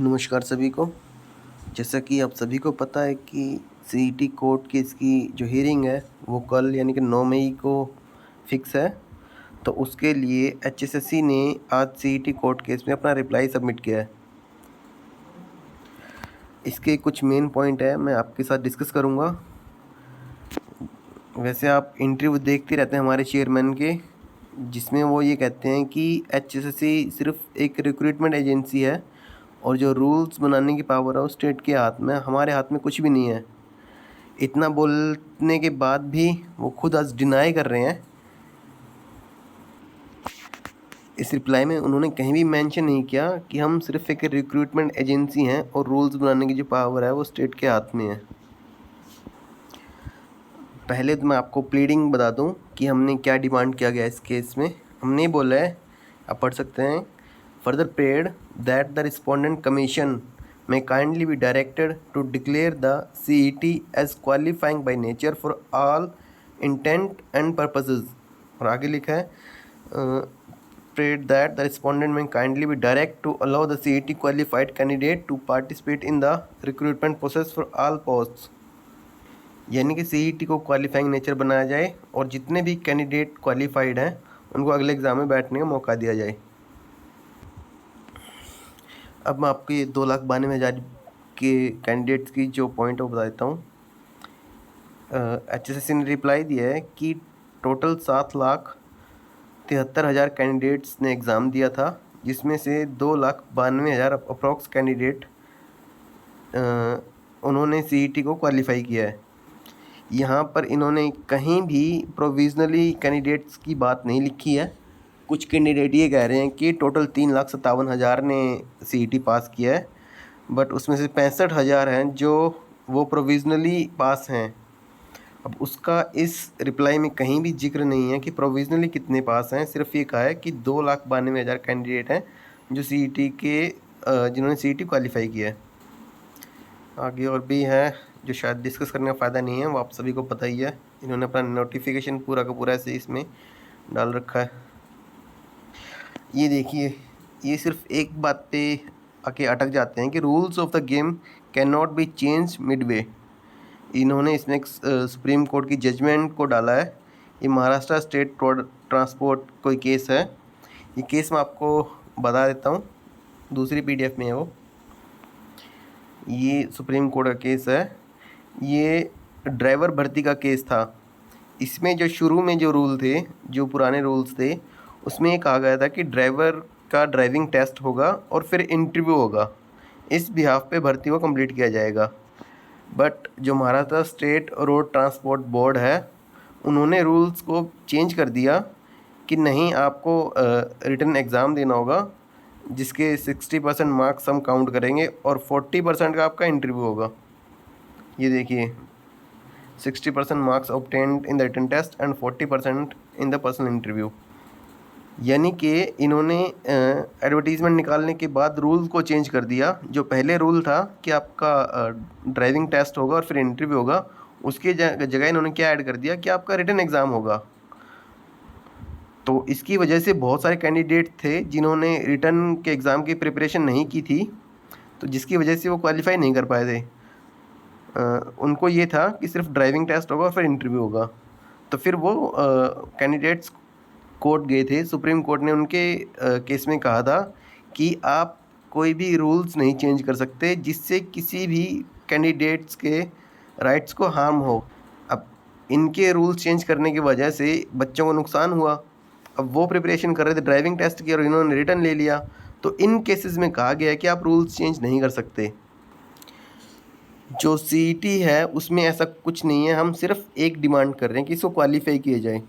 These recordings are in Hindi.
नमस्कार सभी को। जैसा कि आप सभी को पता है कि सीईटी कोर्ट केस की जो हियरिंग है वो कल यानी कि 9 मई को फिक्स है। तो उसके लिए एचएसएससी ने आज सीईटी कोर्ट केस में अपना रिप्लाई सबमिट किया है। इसके कुछ मेन पॉइंट है, मैं आपके साथ डिस्कस करूँगा। वैसे आप इंटरव्यू देखते रहते हैं हमारे चेयरमैन के, जिसमें वो ये कहते हैं कि एचएसएससी सिर्फ एक रिक्रूटमेंट एजेंसी है और जो रूल्स बनाने की पावर है वो स्टेट के हाथ में, हमारे हाथ में कुछ भी नहीं है। इतना बोलने के बाद भी वो खुद आज डिनाई कर रहे हैं। इस रिप्लाई में उन्होंने कहीं भी मेंशन नहीं किया कि हम सिर्फ एक रिक्रूटमेंट एजेंसी हैं और रूल्स बनाने की जो पावर है वो स्टेट के हाथ में है। पहले तो मैं आपको प्लीडिंग बता दूं कि हमने क्या डिमांड किया गया इस केस में। हमने बोला है, आप पढ़ सकते हैं, further prayed that the respondent commission may kindly be directed to declare the CET as qualifying by nature for all intent and purposes। और आगे लिखा है prayed that the respondent may kindly be direct to allow the CET qualified candidate to participate in the recruitment process for all posts। यानी कि CET को क्वालिफाइंग नेचर बनाया जाए और जितने भी कैंडिडेट क्वालिफाइड हैं उनको अगले एग्ज़ाम में बैठने का मौका दिया जाए। अब मैं आपको ये 2,92,000 के कैंडिडेट्स की जो पॉइंट है वो बता देता हूँ। एचएसएससी ने रिप्लाई दिया है कि टोटल 7,73,000 कैंडिडेट्स ने एग्ज़ाम दिया था, जिसमें से 2,92,000 अप्रॉक्स कैंडिडेट उन्होंने सीईटी को क्वालिफाई किया है। यहाँ पर इन्होंने कहीं भी प्रोविजनली कैंडिडेट्स की बात नहीं लिखी है। कुछ कैंडिडेट ये कह रहे हैं कि टोटल 3,57,000 ने सीईटी पास किया है, बट उसमें से 65,000 हैं जो वो प्रोविजनली पास हैं। अब उसका इस रिप्लाई में कहीं भी जिक्र नहीं है कि प्रोविजनली कितने पास हैं, सिर्फ ये कहा है कि 2,92,000 कैंडिडेट हैं जो सीईटी के जिन्होंने सीईटी क्वालिफाई किया है। आगे और भी हैं जो शायद डिस्कस करने का फ़ायदा नहीं है, वो आप सभी को पता ही है। इन्होंने अपना नोटिफिकेशन पूरा का पूरा ऐसे इसमें डाल रखा है। ये देखिए, ये सिर्फ एक बात पे आके अटक जाते हैं कि rules of the game can not be change Midway. इन्होंने इसमें एक सुप्रीम कोर्ट की जजमेंट को डाला है। ये महाराष्ट्र स्टेट रोड ट्रांसपोर्ट कोई केस है। ये केस मैं आपको बता देता हूँ, दूसरी पीडीएफ में है वो। ये सुप्रीम कोर्ट का केस है। ये ड्राइवर भर्ती का केस था। इसमें जो शुरू में जो रूल थे, जो पुराने रूल्स थे, उसमें ये कहा गया था कि ड्राइवर का ड्राइविंग टेस्ट होगा और फिर इंटरव्यू होगा। इस बिहाफ पे भर्ती को कंप्लीट किया जाएगा। बट जो Maharashtra state road transport board है, उन्होंने रूल्स को चेंज कर दिया कि नहीं, आपको रिटन एग्ज़ाम देना होगा जिसके 60% मार्क्स हम काउंट करेंगे और 40% का आपका इंटरव्यू होगा। ये देखिए, 60% marks obtained in the written test and 40% in the personal interview. यानी कि इन्होंने एडवर्टीज़मेंट निकालने के बाद रूल को चेंज कर दिया। जो पहले रूल था कि आपका ड्राइविंग टेस्ट होगा और फिर इंटरव्यू होगा, उसके जगह इन्होंने क्या ऐड कर दिया कि आपका रिटन एग्ज़ाम होगा। तो इसकी वजह से बहुत सारे कैंडिडेट थे जिन्होंने रिटन के एग्ज़ाम की प्रिपरेशन नहीं की थी, तो जिसकी वजह से वो क्वालिफाई नहीं कर पाए थे। उनको ये था कि सिर्फ ड्राइविंग टेस्ट होगा और फिर इंटरव्यू होगा। तो फिर वो कैंडिडेट्स कोर्ट गए थे। सुप्रीम कोर्ट ने उनके केस में कहा था कि आप कोई भी रूल्स नहीं चेंज कर सकते जिससे किसी भी कैंडिडेट्स के राइट्स को हार्म हो। अब इनके रूल्स चेंज करने की वजह से बच्चों को नुकसान हुआ। अब वो प्रिपरेशन कर रहे थे ड्राइविंग टेस्ट की और इन्होंने रिटन ले लिया। तो इन केसेस में कहा गया है कि आप रूल्स चेंज नहीं कर सकते। जो सीईटी है उसमें ऐसा कुछ नहीं है। हम सिर्फ एक डिमांड कर रहे हैं कि इसको क्वालिफाई किया जाए।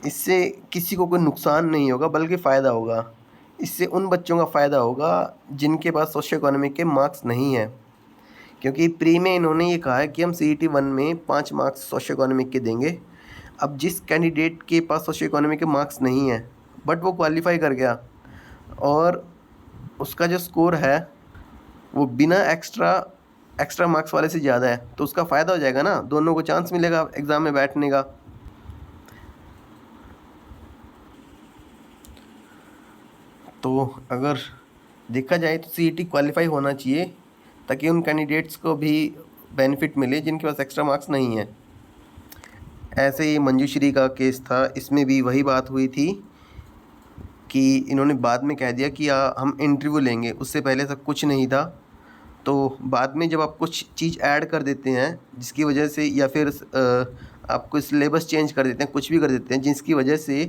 इससे किसी को कोई नुकसान नहीं होगा बल्कि फ़ायदा होगा। इससे उन बच्चों का फ़ायदा होगा जिनके पास सोशियो इकोनॉमिक के मार्क्स नहीं हैं, क्योंकि प्री में इन्होंने ये कहा है कि हम सीईटी 1 में 5 मार्क्स सोशियो इकोनॉमिक के देंगे। अब जिस कैंडिडेट के पास सोशियो इकोनॉमिक के मार्क्स नहीं हैं बट वो क्वालिफाई कर गया और उसका जो स्कोर है वो बिना एक्स्ट्रा मार्क्स वाले से ज़्यादा है, तो उसका फ़ायदा हो जाएगा ना, दोनों को चांस मिलेगा एग्ज़ाम में बैठने का। तो अगर देखा जाए तो सीईटी क्वालिफाई होना चाहिए ताकि उन कैंडिडेट्स को भी बेनिफिट मिले जिनके पास एक्स्ट्रा मार्क्स नहीं है। ऐसे ही मंजूश्री का केस था, इसमें भी वही बात हुई थी कि इन्होंने बाद में कह दिया कि हम इंटरव्यू लेंगे, उससे पहले सब कुछ नहीं था। तो बाद में जब आप कुछ चीज़ ऐड कर देते हैं जिसकी वजह से, या फिर आप कोई सिलेबस चेंज कर देते हैं, कुछ भी कर देते हैं जिसकी वजह से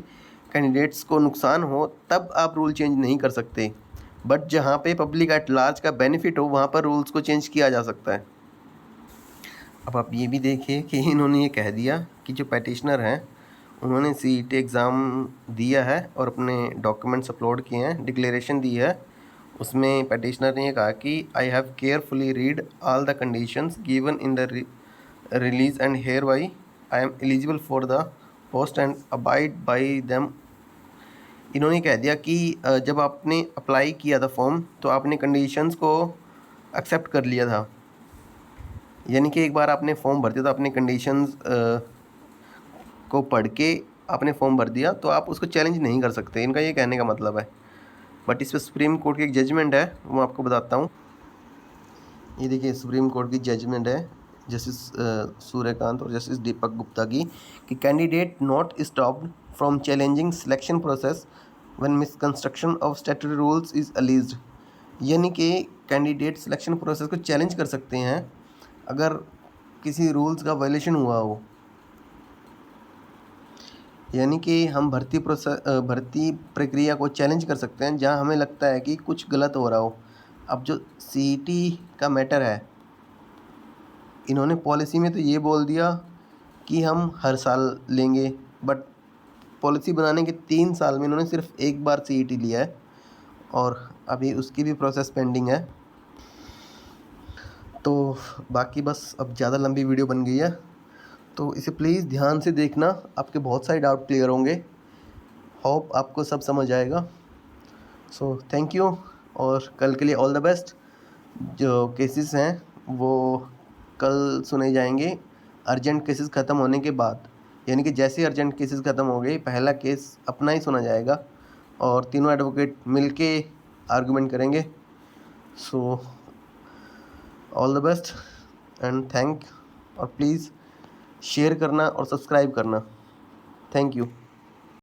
कैंडिडेट्स को नुकसान हो, तब आप रूल चेंज नहीं कर सकते। बट जहाँ पे पब्लिक एट लार्ज का बेनिफिट हो वहाँ पर रूल्स को चेंज किया जा सकता है। अब आप ये भी देखिए कि इन्होंने ये कह दिया कि जो पैटिशनर हैं उन्होंने सीईटी एग्ज़ाम दिया है और अपने डॉक्यूमेंट्स अपलोड किए हैं, डिक्लेरेशन दी है। उसमें पैटिशनर ने ये कहा कि I have carefully read all the conditions given in the release and hereby I am eligible for the post and abide by them. इन्होंने कह दिया कि जब आपने अप्लाई किया था फॉर्म तो आपने कंडीशंस को एक्सेप्ट कर लिया था, यानी कि एक बार आपने फॉर्म भर दिया तो आपने कंडीशंस को पढ़ के आपने फॉर्म भर दिया तो आप उसको चैलेंज नहीं कर सकते, इनका ये कहने का मतलब है। बट इस पर सुप्रीम कोर्ट की एक जजमेंट है, वो आपको बताता हूँ। ये देखिए सुप्रीम कोर्ट की जजमेंट है जस्टिस सूर्यकांत और जस्टिस दीपक गुप्ता की, कि candidate not stopped from challenging selection process when misconstruction of statutory rules is alleged. यानी कि कैंडिडेट सिलेक्शन प्रोसेस को चैलेंज कर सकते हैं अगर किसी रूल्स का वायलेशन हुआ हो। यानी कि हम भर्ती प्रक्रिया को चैलेंज कर सकते हैं जहां हमें लगता है कि कुछ गलत हो रहा हो। अब जो सीईटी का मैटर है, इन्होंने पॉलिसी में तो ये बोल दिया कि हम हर साल लेंगे, बट पॉलिसी बनाने के 3 साल में इन्होंने सिर्फ एक बार सीईटी लिया है और अभी उसकी भी प्रोसेस पेंडिंग है। तो बाकी बस अब ज़्यादा लंबी वीडियो बन गई है, तो इसे प्लीज़ ध्यान से देखना, आपके बहुत सारे डाउट क्लियर होंगे। होप आपको सब समझ आएगा। सो थैंक यू और कल के लिए ऑल द बेस्ट। जो केसेस हैं वो कल सुने जाएंगे अर्जेंट केसेस ख़त्म होने के बाद, यानी कि जैसे ही अर्जेंट केसेस ख़त्म हो गए पहला केस अपना ही सुना जाएगा और तीनों एडवोकेट मिलके आर्गुमेंट करेंगे। So all the best and thank, और प्लीज़ शेयर करना और सब्सक्राइब करना। Thank you.